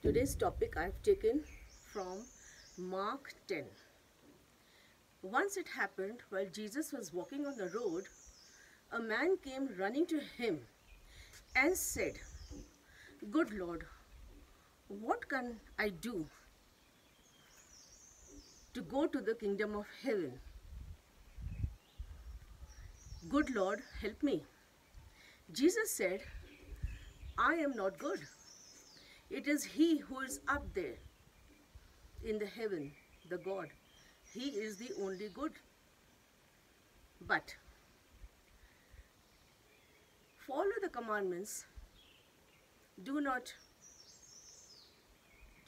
Today's topic I've taken from Mark 10. Once it happened while Jesus was walking on the road, a man came running to him and said, "Good Lord, what can I do to go to the kingdom of heaven?" "Good Lord, help me." Jesus said, "I am not good. It is He who is up there in the heaven, the God. He is the only good. But follow the commandments. Do not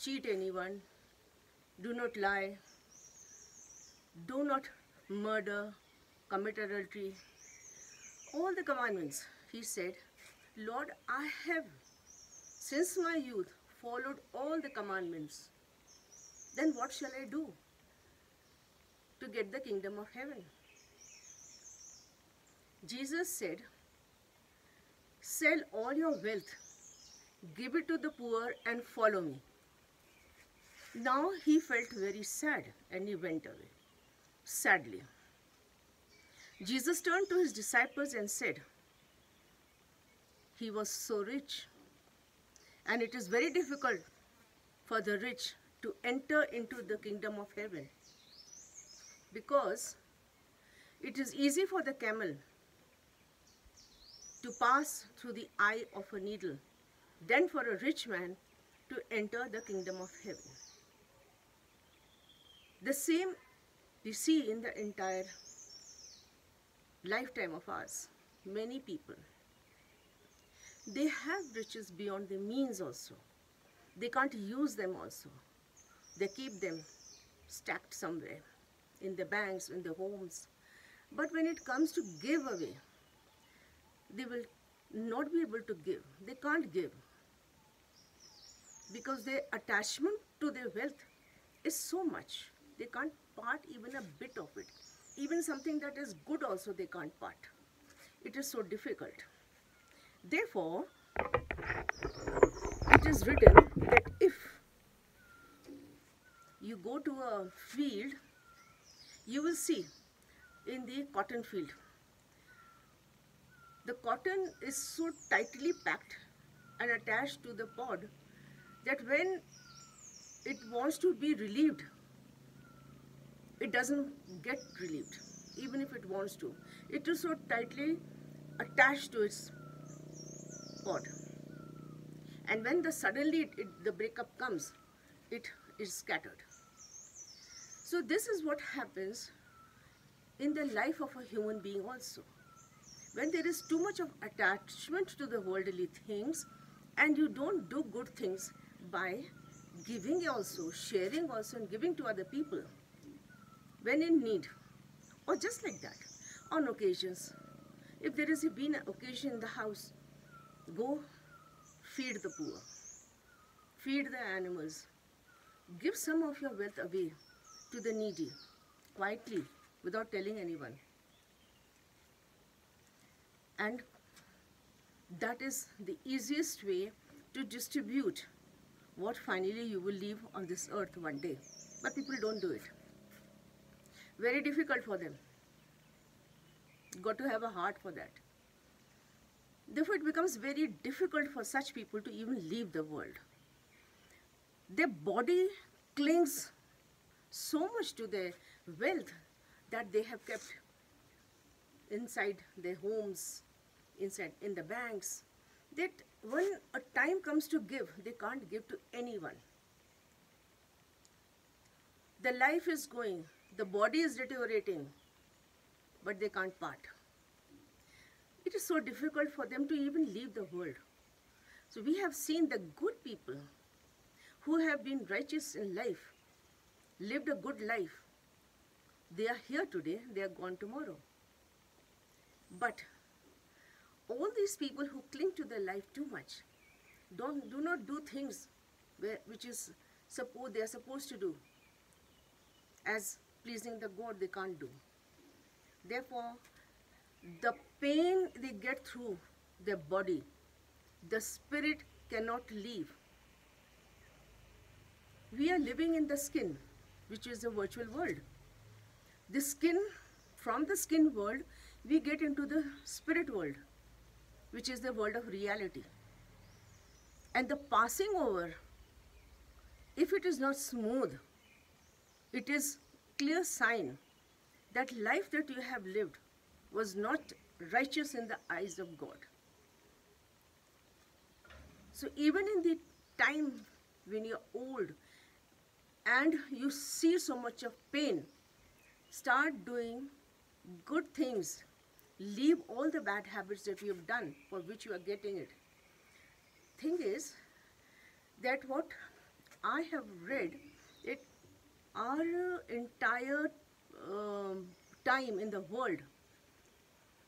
cheat anyone. Do not lie. Do not murder, commit adultery." All the commandments. He said, "Lord, I have since my youth followed all the commandments. Then what shall I do to get the kingdom of heaven?" Jesus said, "Sell all your wealth, give it to the poor, and follow me." Now he felt very sad and he went away sadly. Jesus turned to his disciples and said, "He was so rich, and it is very difficult for the rich to enter into the kingdom of heaven, because it is easy for the camel to pass through the eye of a needle than for a rich man to enter the kingdom of heaven." The same we see in the entire lifetime of ours. Many people, they have riches beyond their means also. They can't use them also. They keep them stacked somewhere in the banks, in the homes. But when it comes to give away, they will not be able to give. They can't give because their attachment to their wealth is so much. They can't part even a bit of it. Even something that is good also they can't part. It is so difficult. Therefore, it is written that if you go to a field, you will see in the cotton field, the cotton is so tightly packed and attached to the pod that when it wants to be relieved, it doesn't get relieved, even if it wants to. It is so tightly attached to its pod. And when suddenly the breakup comes, it is scattered. So this is what happens in the life of a human being also. When there is too much of attachment to the worldly things, and you don't do good things by giving also, sharing also, and giving to other people when in need, or just like that, on occasions. If there has been an occasion in the house, go feed the poor, feed the animals, give some of your wealth away to the needy, quietly, without telling anyone. And that is the easiest way to distribute what finally you will leave on this earth one day. But people don't do it. Very difficult for them. Got to have a heart for that. Therefore, it becomes very difficult for such people to even leave the world. Their body clings so much to their wealth that they have kept inside their homes, inside in the banks, that when a time comes to give, they can't give to anyone. The life is going, the body is deteriorating, but they can't part. It is so difficult for them to even leave the world. So we have seen the good people who have been righteous in life, lived a good life. They are here today, they are gone tomorrow. But all these people who cling to their life too much, do not do things which is they are supposed to do. As pleasing the God, they can't do. Therefore, the pain they get through their body, the spirit cannot leave. We are living in the skin, which is the virtual world. The skin, from the skin world, we get into the spirit world, which is the world of reality. And the passing over, if it is not smooth, it is clear sign that life that you have lived was not righteous in the eyes of God. So even in the time when you're old and you see so much of pain, start doing good things. Leave all the bad habits that you have done for which you are getting it. Thing is that what I have read, it our entire time in the world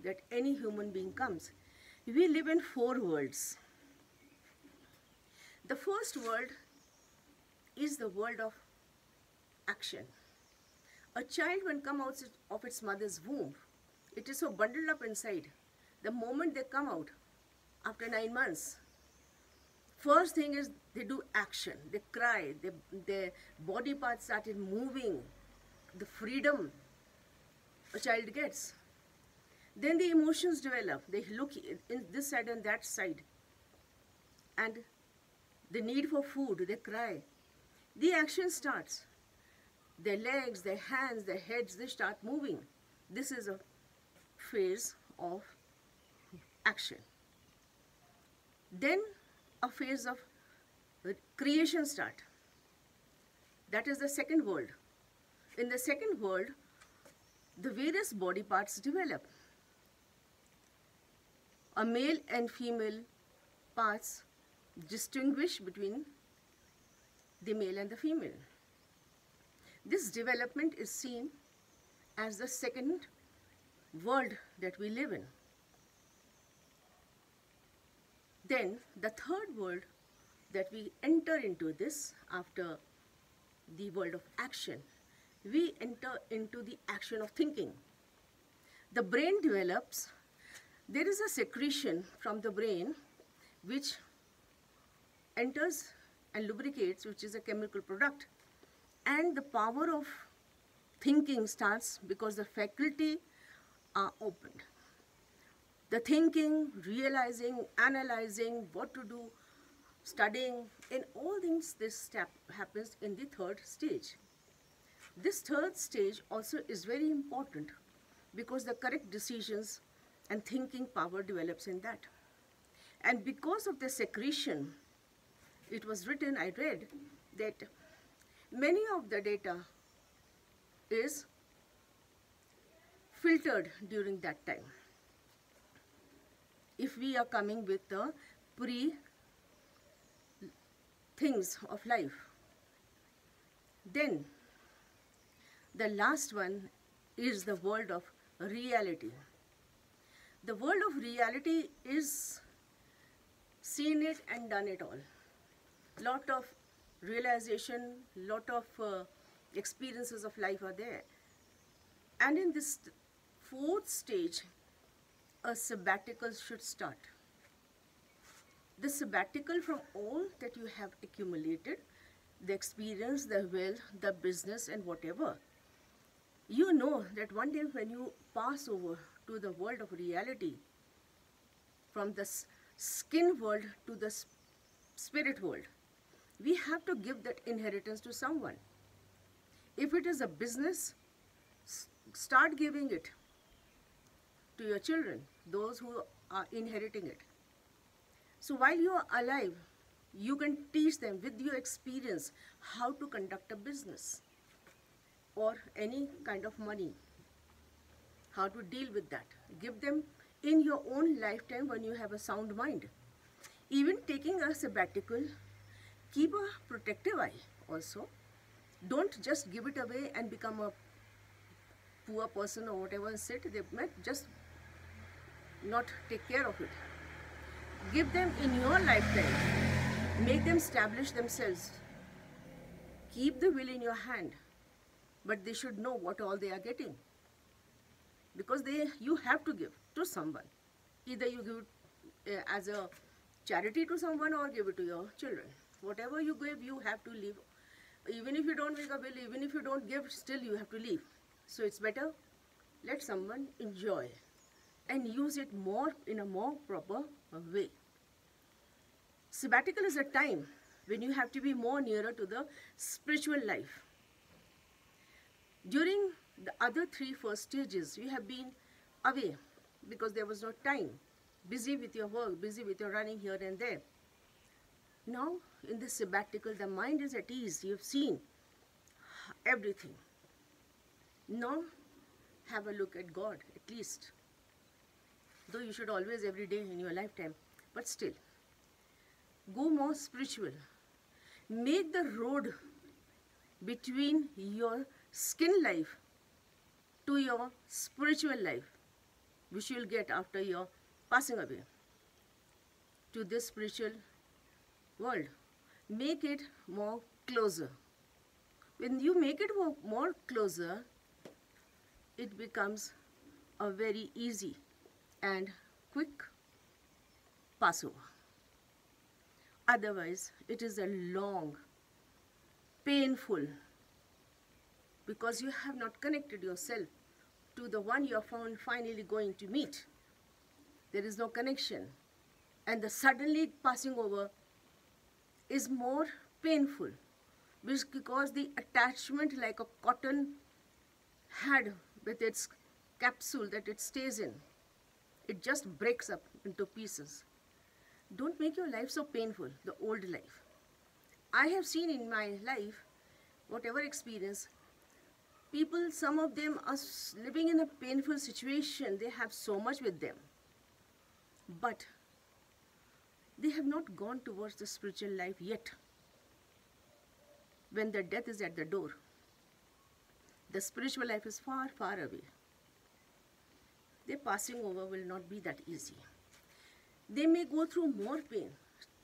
that any human being comes, we live in 4 worlds. The first world is the world of action. A child, when come out of its mother's womb, it is so bundled up inside. The moment they come out, after 9 months, first thing is they do action. They cry, their body parts started moving, the freedom a child gets. Then the emotions develop. They look in this side and that side. And the need for food, they cry. The action starts. Their legs, their hands, their heads, they start moving. This is a phase of action. Then a phase of creation start. That is the second world. In the second world, the various body parts develop. A male and female parts distinguish between the male and the female. This development is seen as the second world that we live in. Then the third world that we enter into this after the world of action, we enter into the action of thinking. The brain develops. There is a secretion from the brain which enters and lubricates, which is a chemical product. And the power of thinking starts because the faculty are opened. The thinking, realizing, analyzing, what to do, studying, in all things this step happens in the third stage. This third stage also is very important because the correct decisions and thinking power develops in that. And because of the secretion, it was written, I read, that many of the data is filtered during that time. If we are coming with the things of life. Then the last one is the world of reality. The world of reality is seen it and done it all. Lot of realization, lot of experiences of life are there. And in this fourth stage, a sabbatical should start. The sabbatical from all that you have accumulated, the experience, the wealth, the business and whatever. You know that one day when you pass over to the world of reality, from the skin world to the spirit world, we have to give that inheritance to someone. If it is a business, start giving it to your children, those who are inheriting it. So while you are alive, you can teach them with your experience how to conduct a business or any kind of money, how to deal with that. Give them in your own lifetime when you have a sound mind. Even taking a sabbatical, keep a protective eye also. Don't just give it away and become a poor person or whatever and sit. They might just not take care of it. Give them in your lifetime. Make them establish themselves. Keep the will in your hand. But they should know what all they are getting. Because you have to give to someone. Either you give it as a charity to someone or give it to your children. Whatever you give, you have to leave Even if you don't make a bill, even if you don't give, still you have to leave. So it's better let someone enjoy and use it more in a more proper way. Sabbatical is a time when you have to be more nearer to the spiritual life. During the other three first stages, you have been away because there was no time, busy with your work, busy with your running here and there. Now, in this sabbatical, the mind is at ease. You have seen everything. Now, have a look at God, at least. Though you should always, every day in your lifetime, but still. Go more spiritual. Make the road between your skin life to your spiritual life, which you will get after your passing away, to this spiritual world. Make it more closer. When you make it more closer, it becomes a very easy and quick Passover. Otherwise, it is a long, painful, because you have not connected yourself to the one you are finally going to meet. There is no connection. And the suddenly passing over is more painful because the attachment, like a cotton had with its capsule that it stays in, it just breaks up into pieces. Don't make your life so painful, the old life. I have seen in my life, whatever experience, people, some of them are living in a painful situation. They have so much with them, but they have not gone towards the spiritual life yet. When their death is at the door, the spiritual life is far, far away. Their passing over will not be that easy. They may go through more pain.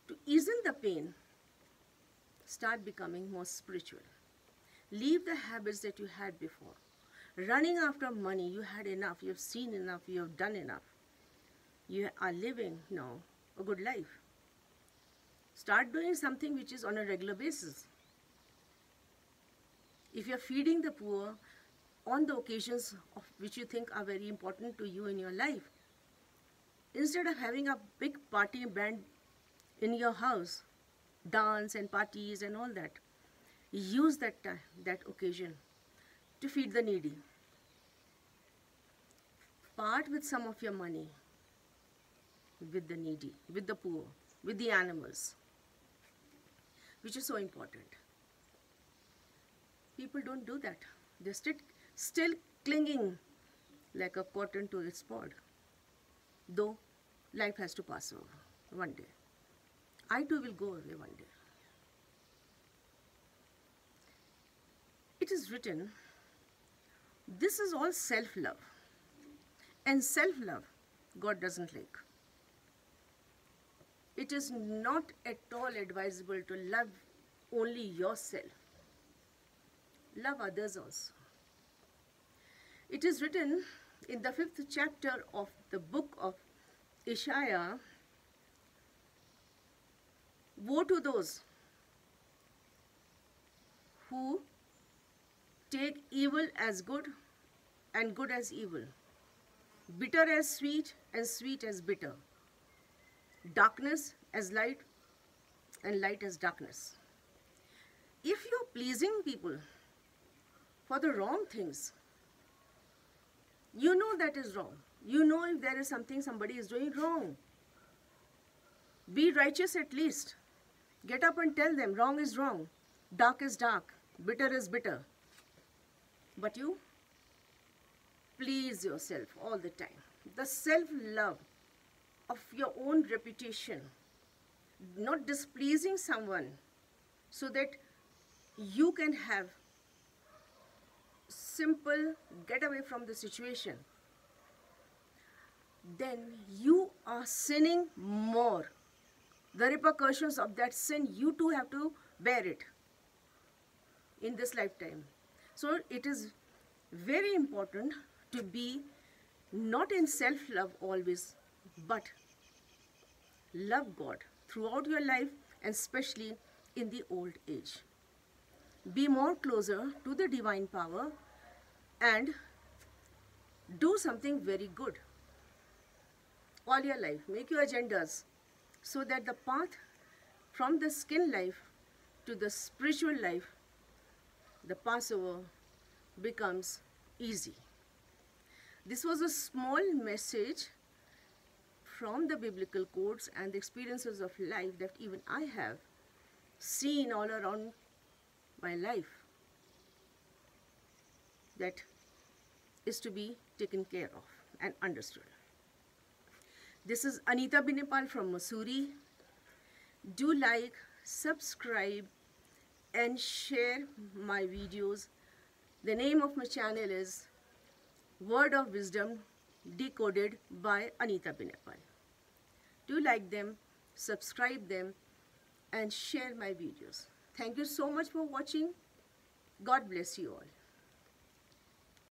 To ease in the pain, start becoming more spiritual. Leave the habits that you had before. Running after money, you had enough, you have seen enough, you have done enough. You are living now a good life. Start doing something which is on a regular basis. If you are feeding the poor on the occasions of which you think are very important to you in your life, instead of having a big party band in your house, dance and parties and all that, use that occasion to feed the needy. Part with some of your money with the needy, with the poor, with the animals, which is so important. People don't do that. They're still clinging like a cotton to its pod. Though life has to pass over one day. I too will go away one day. It is written, this is all self-love. And self-love, God doesn't like. It is not at all advisable to love only yourself. Love others also. It is written in the 5th chapter of the book of Isaiah, woe to those who take evil as good and good as evil, bitter as sweet and sweet as bitter, darkness as light and light as darkness. If you're pleasing people for the wrong things, you know that is wrong. You know if there is something somebody is doing wrong. Be righteous at least. Get up and tell them wrong is wrong, dark is dark, bitter is bitter. But you please yourself all the time. The self-love of your own reputation, not displeasing someone so that you can have simple get away from the situation, then you are sinning more. The repercussions of that sin, you too have to bear it in this lifetime. So it is very important to be not in self-love always, but love God throughout your life and especially in the old age. be more closer to the divine power and do something very good all your life. Make your agendas so that the path from the skin life to the spiritual life, the Passover, becomes easy. This was a small message from the biblical quotes and the experiences of life that even I have seen all around my life that is to be taken care of and understood. This is Anita Binepal from Mussoorie. Do like, subscribe and share my videos. The name of my channel is Word of Wisdom Decoded by Anita Binepal. Do like them, subscribe them and share my videos. Thank you so much for watching. God bless you all.